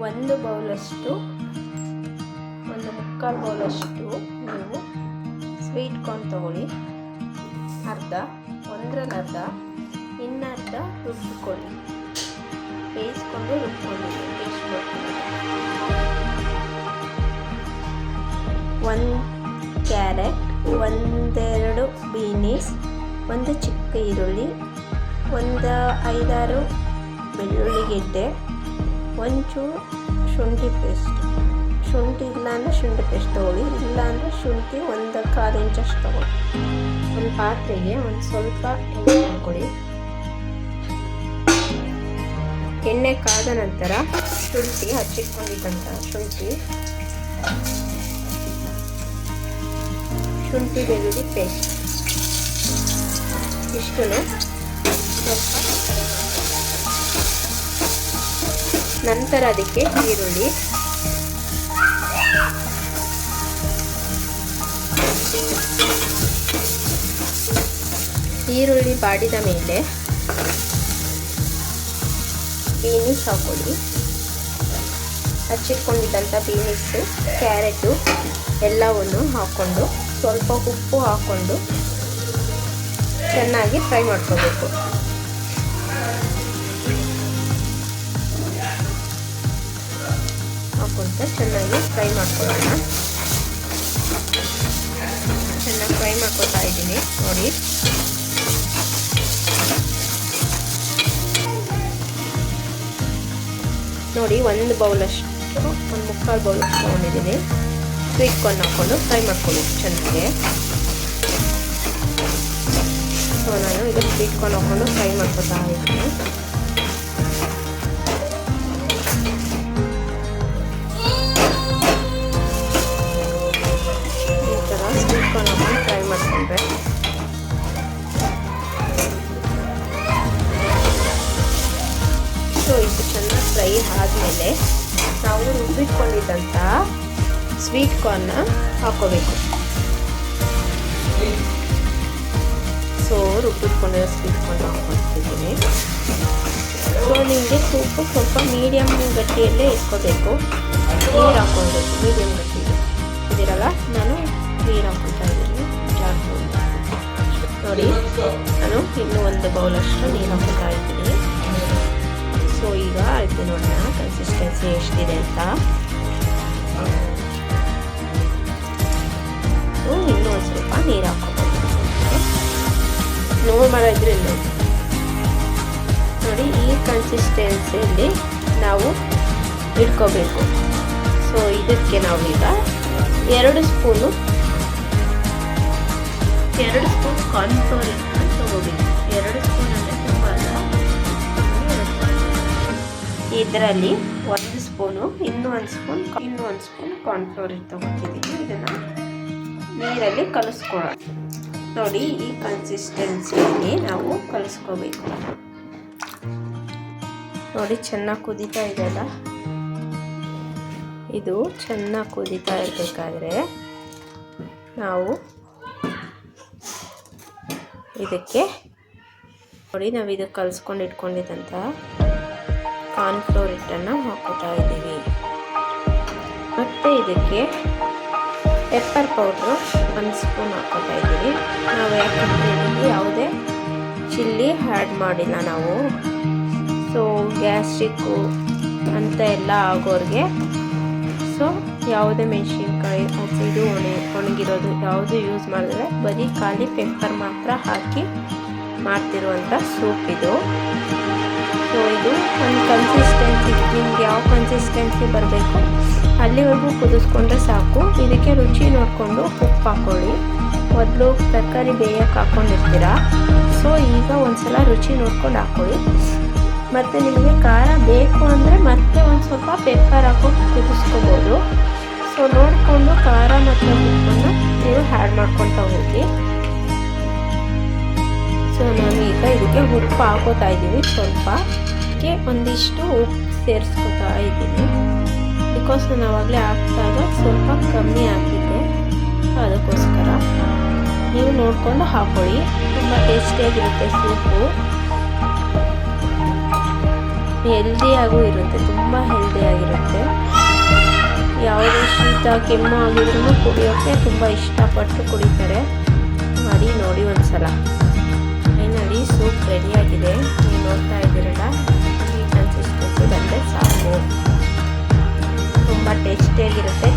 ಒಂದು ಮುಕ್ಕಾಲು ಬೌಲಷ್ಟು ನೀವು ಸ್ವೀಟ್ ಕಾರ್ನ್ ತಗೊಳ್ಳಿ. ಒಂದರಲ್ಲಿ ಅರ್ಧ ಇನ್ನರ್ಧ ರುಬ್ಬಿಕೊಳ್ಳಿ. ಬೇಯಿಸ್ಕೊಂಡು ರುಬ್ಕೊಳ್ಳಿ. ಟೇಸ್ಟ್ ಮಾಡ್ಕೊಳ್ಳಿ. 1 ಕ್ಯಾರೆಟ್, 1-2 ಬೀನೀಸ್, 1 ಚಿಕ್ಕ ಈರುಳ್ಳಿ, 5-6 ಬೆಳ್ಳುಳ್ಳಿ ಗೆಡ್ಡೆ, ಒಂಚೂರು ಶುಂಠಿ ಪೇಸ್ಟ್. ಶುಂಠಿ ಇಲ್ಲ ಅಂದರೆ ಶುಂಠಿ ಪೇಸ್ಟ್ ತೊಗೊಳ್ಳಿ, ಇಲ್ಲ ಅಂದರೆ ಶುಂಠಿ 1/4 ಇಂಚಷ್ಟು ತೊಗೊಳ್ಳಿ. ಒಂದು ಪಾತ್ರೆಗೆ ಒಂದು ಸ್ವಲ್ಪ ಎಣ್ಣೆ ಹಾಕ್ಕೊಳ್ಳಿ. ಎಣ್ಣೆ ಕಾದ ನಂತರ ಹಚ್ಚಿಟ್ಕೊಂಡಿದ್ದಂಥ ಶುಂಠಿ ಬೆಳ್ಳುಳ್ಳಿ ಪೇಸ್ಟ್ ಇಷ್ಟು ಸ್ವಲ್ಪ. ನಂತರ ಅದಕ್ಕೆ ಈರುಳ್ಳಿ ಬಾಡಿದ ಮೇಲೆ ಬೀನೀಸ್ ಹಾಕೊಳ್ಳಿ. ಹಚ್ಚಿಟ್ಕೊಂಡಿದ್ದಂಥ ಬೀನೀಸು, ಕ್ಯಾರೆಟು ಎಲ್ಲವನ್ನು ಹಾಕ್ಕೊಂಡು ಸ್ವಲ್ಪ ಉಪ್ಪು ಹಾಕ್ಕೊಂಡು ಚೆನ್ನಾಗಿ ಫ್ರೈ ಮಾಡ್ಕೋಬೇಕು. ಹಾಕ್ಕೊಂತ ಚೆನ್ನಾಗಿ ಫ್ರೈ ಮಾಡ್ಕೊಳ್ಳೋಣ. ಚೆನ್ನಾಗಿ ಫ್ರೈ ಮಾಡ್ಕೊತಾ ಇದ್ದೀನಿ ನೋಡಿ. ಒಂದು ಬೌಲಷ್ಟು, ಒಂದು ಮುಕ್ಕಾಲು ಬೌಲಷ್ಟು ತೊಗೊಂಡಿದ್ದೀನಿ. ಸ್ವೀಟ್ ಕಾರ್ನ್ ಹಾಕ್ಕೊಂಡು ಫ್ರೈ ಮಾಡ್ಕೊಳ್ಳಿ ಚೆನ್ನಾಗಿ. ಸೊ ನಾನು ಈಗ ಸ್ವೀಟ್ ಕಾರ್ನ್ ಹಾಕ್ಕೊಂಡು ಫ್ರೈ ಮಾಡ್ಕೊತಾ ಇದ್ದೀನಿ. ಈ ಥರ ಸ್ವೀಟ್ ಕಾರ್ನ್ ಹಾಕ್ಕೊಂಡು ಫ್ರೈ ಮಾಡ್ಕೊಂಡ್ರೆ ಸೊ ಇದು ಚೆನ್ನಾಗಿ ಫ್ರೈ ಆದಮೇಲೆ ನಾವು ರುಬ್ಬಿಟ್ಕೊಂಡಿದ್ದಂಥ ಸ್ವೀಟ್ ಕಾರ್ನ ಹಾಕೋಬೇಕು. ಸೊ ರುಬ್ಬಿಟ್ಕೊಂಡಿರೋ ಸ್ವೀಟ್ ಕಾರ್ನ ಹಾಕ್ಕೊಳ್ತಿದ್ದೀನಿ. ಸೊ ನಿಮಗೆ ಸೂಪು ಸ್ವಲ್ಪ ಮೀಡಿಯಮ್ ಗಟ್ಟಿಯಲ್ಲೇ ಇಟ್ಕೋಬೇಕು. ನೀರು ಹಾಕ್ಕೊಳ್ಬೇಕು. ಮೀಡಿಯಮ್ ಗಟ್ಟಿ ಇದಿರಲ್ಲ, ನಾನು ನೀರು ಹಾಕ್ಕೊಳ್ತಾ ಇದ್ದೀನಿ. ನೋಡಿ, ನಾನು ಇನ್ನೂ 1 ಬೌಲಷ್ಟು ನೀರು ಹಾಕ್ಕೊಳ್ತಾ ಇದ್ದೀನಿ. ಸೊ ಈಗ ಆಯಿತು ನೋಡೋಣ ಕನ್ಸಿಸ್ಟೆನ್ಸಿ ಎಷ್ಟಿದೆ ಅಂತ. ಇನ್ನೂ ಒಂದು ಸ್ವಲ್ಪ ನೀರು ಹಾಕ್ಕೋಬೋದು. ನೋರ್ಮಲ್ ಇದ್ರೆ ನೋಡಿ, ಈ ಕನ್ಸಿಸ್ಟೆನ್ಸಿಯಲ್ಲಿ ನಾವು ಇಟ್ಕೋಬೇಕು. ಸೊ ಇದಕ್ಕೆ ನಾವೀಗ 2 ಸ್ಪೂನ್ ಕಾರ್ನ್ಫ್ಲೋರ್ ತಗೋಬೇಕು. 2 ಸ್ಪೂನ್ ಅಂದರೆ ತುಂಬ ಅಲ್ಲ. ಇದರಲ್ಲಿ 1 ಸ್ಪೂನು, ಇನ್ನೂ ಒಂದು ಸ್ಪೂನ್ ಕಾರ್ನ್ಫ್ಲೋರ್ ತಗೋತಿದ್ದೀನಿ. ಇದನ್ನು ನೀರಲ್ಲಿ ಕಲಿಸ್ಕೊಳ್ಳೋಣ. ನೋಡಿ, ಈ ಕನ್ಸಿಸ್ಟೆನ್ಸಿಯಲ್ಲಿ ನಾವು ಕಲಿಸ್ಕೋಬೇಕು. ನೋಡಿ, ಚೆನ್ನಾಗಿ ಕುದೀತಾ ಇದೆಯಲ್ಲ. ಇದು ಚೆನ್ನಾಗಿ ಕುದೀತಾ ಇರಬೇಕಾದ್ರೆ ನಾವು ಇದಕ್ಕೆ ನೋಡಿ, ನಾವು ಇದಕ್ಕೆ ಕಲಿಸ್ಕೊಂಡು ಇಟ್ಕೊಂಡಿದ್ದಂಥ ಕಾರ್ನ್ಫ್ಲೋರ್ ಹಿಟ್ಟನ್ನು ಹಾಕೋತಾ ಇದ್ದೀವಿ. ಮತ್ತು ಇದಕ್ಕೆ ಪೆಪ್ಪರ್ ಪೌಡ್ರು 1 ಸ್ಪೂನ್ ಹಾಕೋತಾ ಇದ್ದೀವಿ. ನಾವು ಯಾಕಂದರೆ ಯಾವುದೇ ಚಿಲ್ಲಿ ಆ್ಯಡ್ ಮಾಡಿಲ್ಲ ನಾವು. ಸೊ ಗ್ಯಾಸ್ಟ್ರಿಕ್ಕು ಅಂತ ಎಲ್ಲ ಆಗೋರಿಗೆ ಸೊ ಯಾವುದೇ ಮೆಣಸಿನ್ಕಾಯಿ ಹಸಿದು ಒಣಗಿರೋದು ಯಾವುದು ಯೂಸ್ ಮಾಡಿದ್ರೆ ಬರೀ ಖಾಲಿ ಪೆಪ್ಪರ್ ಮಾತ್ರ ಹಾಕಿ ಮಾಡ್ತಿರುವಂಥ ಸೂಪ್ ಇದು. ಸೊ ಇದು ಒಂದು ಕನ್ಸಿಸ್ಟೆನ್ಸಿ, ನಿಮ್ಗೆ ಯಾವ ಕನ್ಸಿಸ್ಟೆನ್ಸಿ ಬರಬೇಕು ಅಲ್ಲಿವರೆಗೂ ಕುದಿಸ್ಕೊಂಡ್ರೆ ಸಾಕು. ಇದಕ್ಕೆ ರುಚಿ ನೋಡಿಕೊಂಡು ಉಪ್ಪು ಹಾಕ್ಕೊಳ್ಳಿ. ಮೊದಲು ತರಕಾರಿ ಬೇಯಕ್ಕೆ ಹಾಕ್ಕೊಂಡಿರ್ತೀರ. ಸೊ ಈಗ ಒಂದ್ಸಲ ರುಚಿ ನೋಡ್ಕೊಂಡು ಹಾಕ್ಕೊಳ್ಳಿ. ಮತ್ತು ನಿಮಗೆ ಖಾರ ಬೇಕು ಅಂದರೆ ಮತ್ತೆ ಒಂದು ಸ್ವಲ್ಪ ಪೆಪ್ಪರ್ ಹಾಕೊಂಡು ಕುದಿಸ್ಕೋಬೋದು. ಸೊ ನೋಡಿಕೊಂಡು ಖಾರ ಮತ್ತು ಉಪ್ಪನ್ನು ನೀವು ಆ್ಯಡ್ ಮಾಡ್ಕೊತಾ ಹೋಗಿ. ಸೊ ನಾನು ಈಗ ಇದಕ್ಕೆ ಉಪ್ಪು ಹಾಕೋತಾ ಇದ್ದೀವಿ. ಸ್ವಲ್ಪಕ್ಕೆ ಒಂದಿಷ್ಟು ಉಪ್ಪು ಸೇರಿಸ್ಕೊತಾ ಇದ್ದೀನಿ. ಬಿಕಾಸ್ ನಾನು ಆವಾಗಲೇ ಹಾಕಿದಾಗ ಸ್ವಲ್ಪ ಕಮ್ಮಿ ಹಾಕಿದ್ದೆ. ಅದಕ್ಕೋಸ್ಕರ ನೀವು ನೋಡಿಕೊಂಡು ಹಾಕೊಳ್ಳಿ. ತುಂಬ ಟೇಸ್ಟಿಯಾಗಿರುತ್ತೆ ಸೂಪು. ಹೆಲ್ದಿಯಾಗೂ ಇರುತ್ತೆ, ತುಂಬ ಹೆಲ್ದಿಯಾಗಿರುತ್ತೆ. ಯಾವುದೇ ಶೀತ ಕೆಮ್ಮು ಆಗಿದ್ರೂ ಕುಡಿಯೋಕ್ಕೆ ತುಂಬ ಇಷ್ಟಪಟ್ಟು ಕುಡಿತಾರೆ. ಮಾಡಿ ನೋಡಿ ಒಂದ್ಸಲ. ಫೈನಲಿ ಸೂಪ್ ರೆಡಿಯಾಗಿದೆ. ನೀವು ನೋಡ್ತಾ ಇದ್ದೀರಲ್ಲ, ಈ ಕನ್ಸಿಸ್ಟೆನ್ಸಿ ಬಂದರೆ ಸಾಕು. ತುಂಬ ಟೇಸ್ಟಿಯಾಗಿರುತ್ತೆ.